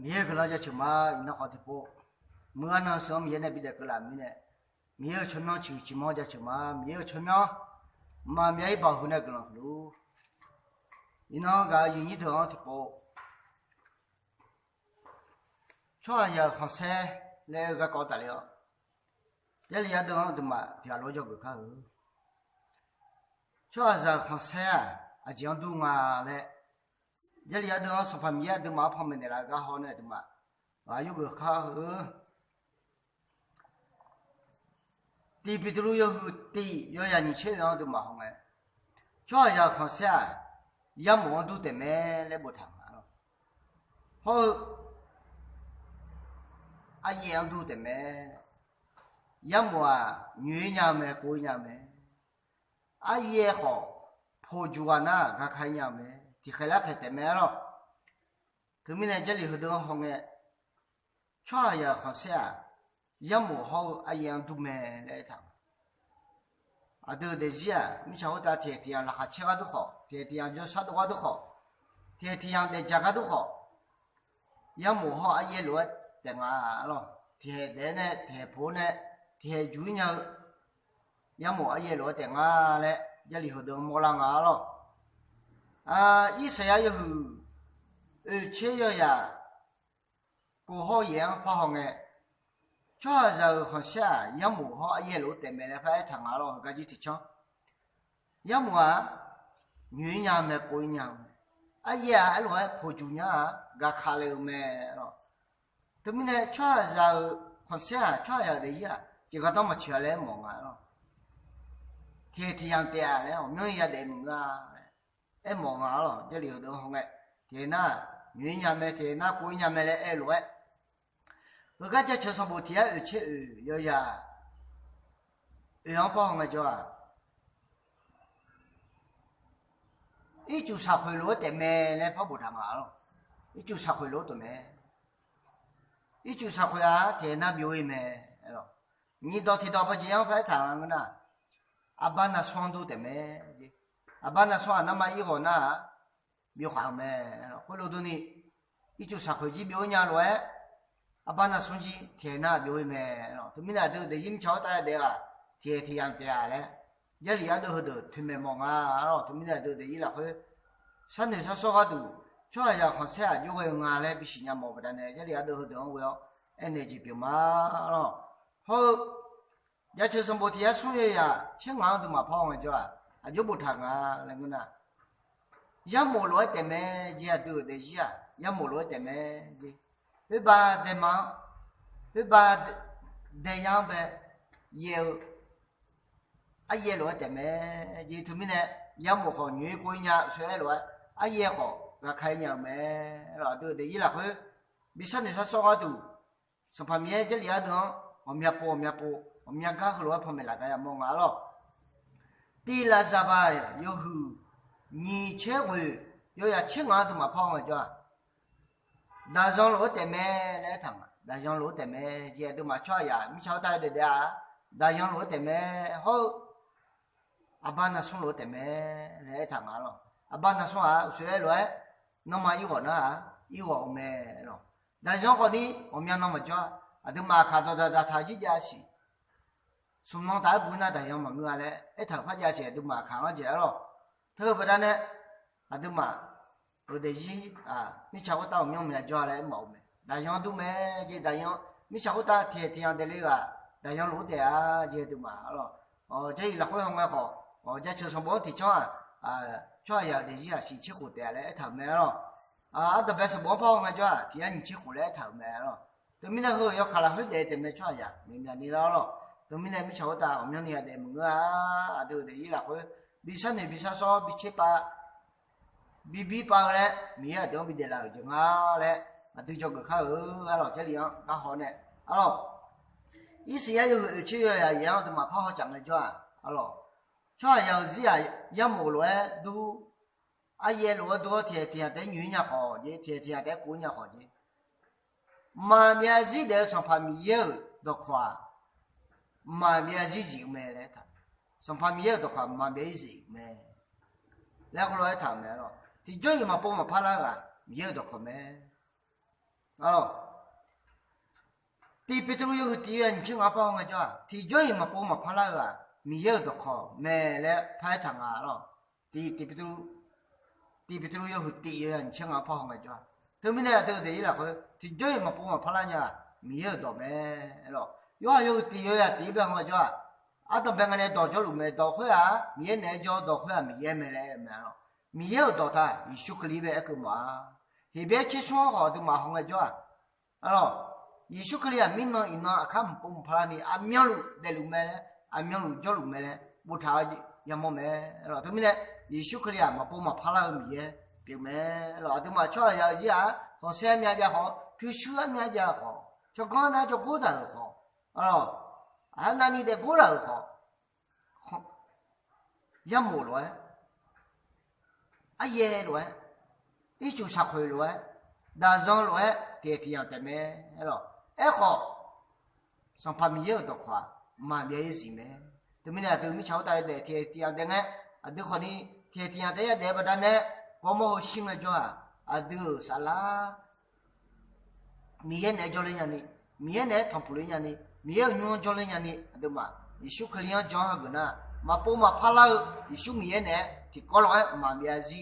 米个那叫什么？那好的不？没那什么米那比的个啦米呢？米个全苗去毛叫什么？米个全苗，嘛米保护那个了路。那个有一头的不？穿也很晒，那个搞得了。这里也都的嘛，别老叫个看。穿是很晒啊，这样都啊来。这里也都说旁边都嘛旁边的那个好呢的嘛，啊有个看地皮头有地要让你去样都嘛好哎，穿也很晒，也毛都得买来不谈啊，好啊样都得买。要么啊，女伢们、姑娘们，啊也好，破旧啊那，他看伢们，提回来还得买了。他们在这里头都好哎，穿也好些，要么好啊样都买来趟。啊都得是啊，你像我打天天那哈吃个都好，天天就啥的话都好，天天在家个都好，要么好啊也落等啊咯，天的呢，天破呢。天主nhau nhớ mùa ấy lúa tiền à lẽ giờ liều đường mua lang à lo à ít sẽ yêu chế yêu ya cô họ yên bao hàng nghe cho giờ họ sẽ nhớ mùa họ ấy lúa tiền mẹ phải thằng à lo cái gì thì cho nhớ mùa người nhà mẹ cô nhà ấy à lúa phụ chủ nhà gà khá lâu mẹ lo tụi mình này cho giờ họ sẽ cho giờ đấy à chỉ có tao mà chơi lên mong à lo, thì hàng tiền đấy, mình nhà để mình em mong à lo, cái điều đó không nghe, thì na, người nhà mẹ thì na cô nhà mẹ lại em rồi, rồi cái chơi xong bộ thì ở chơi ở giờ, ở hàng bao ngày cho, ít chút sao khơi lúa để mẹ lại phá bộ thằng à lo, ít chút sao khơi lúa tụi mẹ, ít chút sao khơi à thì na biểu mẹ, lo. 你到提到不这样白谈个呢？阿爸那双都得没，阿爸那双那么以后呢，没还没，回头都呢，一就啥回去表年了哎，阿爸那双去天那表没，他们那都得阴桥大的啊，天天的啊嘞，这里啊都好多推没忙啊，他们那都得一来回，山头上说话都，主要要看啥，就会俺来比新疆毛不得呢，这里啊都好多我要，哎那就表嘛咯。 好，也就是某天送月呀，千万都嘛跑回去啊，啊就不谈啊那个呢，也没落得没，也都得是啊，也没落得没，对吧？对吗？对吧？这样呗，有啊也落得没，就他们呢也没好女闺女出来啊也好，那开娘没，那都得一来回，比上头说话都，上旁边这里啊都。 我们家刚好罗旁边那个也忙啊了。第二啥吧，有后你切回，有呀切完都嘛跑回去啊。大上路对面来趟啊，大上路对面这都嘛瞧呀，没瞧到的啊。大上路对面好，阿爸那送路对面来趟啊了。阿爸那送啊，水来，那么一个呢，一个没了。大上好的，我们家那么叫。 啊，都马看到他去家去，送往大部那大洋嘛，我嘞，一头发家去都马看我去了，他不然呢，啊都马，我得去啊，你瞧我到我们家来毛没，大洋都没，这大洋，你瞧我到天的那个大洋路的啊，这都马了，哦，这一来会很好，哦，这车上包提倡啊，主要的是啊，是去湖的嘞，一头没了，啊，特别是包跑我家，提你去湖来一头没了。 tôi mình là要看了会得没错呀，明白你了。tôi mình là没瞧到，我们你还得么啊？对的，伊拉会比上的比上少比七八，比八嘞，米啊都比得了就啊嘞，啊对这个看啊咯，这里样刚好呢，啊咯，意思也有去呀，一样的嘛，跑好讲来转，啊咯，转要是呀，也没来都，啊也罗多天天在女人好的，天天在姑娘好的。 mà mẹ gì để xong phải mi yêu được khoa mà mẹ gì mẹ đấy thằng xong phải mi yêu được khoa mà mẹ gì mẹ lấy cái loại thằng mẹ rồi thì chơi mà bố mà phá ra mi yêu được khoa mẹ 第别头有第人情啊包个叫，第joy嘛包嘛怕啦个，米有的靠，没来拍糖啊咯，第别头有第人情啊包个叫，他们呢都得了会，第joy嘛包嘛怕啦呢，米有的没咯，有第呀第边个叫，啊到边个呢到叫路没到会啊，米呢叫到会啊米也没来没咯，米有到他，一宿个礼拜一个嘛，那边吃双好的嘛红个叫，咯。一宿可里啊，明年一年看不怕你啊，苗路在路没嘞，啊苗路叫路没嘞，不差的也没没，了对不对？一宿可里啊，嘛不嘛怕了米耶，别没，了对嘛，瞧要子啊，和三面也好，就十面也好，就刚才就过得好，啊那你得过得好，好，也没了，啊也了，一就杀回了，那上了，天天要得没，了。好，上怕米有多夸，嘛别有事没？对面呢，对面瞧到的天天的呢，啊，都可能天天的也不但呢，我们好心了就啊都啥啦？米也呢叫人家呢，米也呢他不人家呢，米也用叫人家呢，对嘛？一宿可怜讲下个呢，嘛不嘛怕了，一宿米也呢，提高了嘛别事，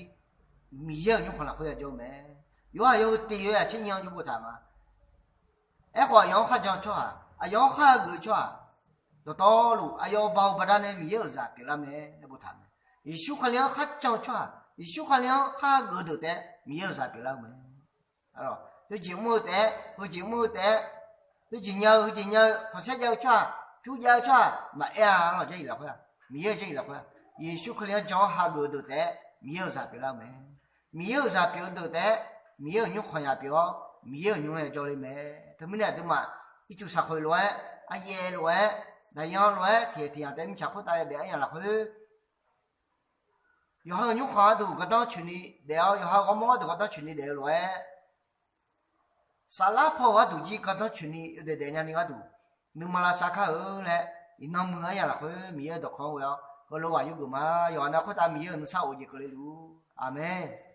米也用可能会叫没？有第一今年就不谈嘛。好养花讲错啊，养花个错啊，到道路要包不然呢没有啥，别了没那不谈。一修块两哈讲错啊，一修块两哈个都得没有啥别了没，都节目得，和节目得，都今年，好像叫错，就叫错，嘛呀，这一了会，没有这一了会，一修块两讲哈个都得没有啥别了没有啥别都得，没有人看下标。没有用来叫你没，他们俩都嘛，一就杀回来，啊也来，那样来，天天在你吃苦大家这样了去，有好用花都个当群里聊，有好个毛都个当群里聊来，沙拉泡个都几个当群里有的人家那个都，你们那沙卡后来，一弄么样了去，没有的看我要，我老话有个嘛，要那扩大没有，你啥我就可以录，阿门。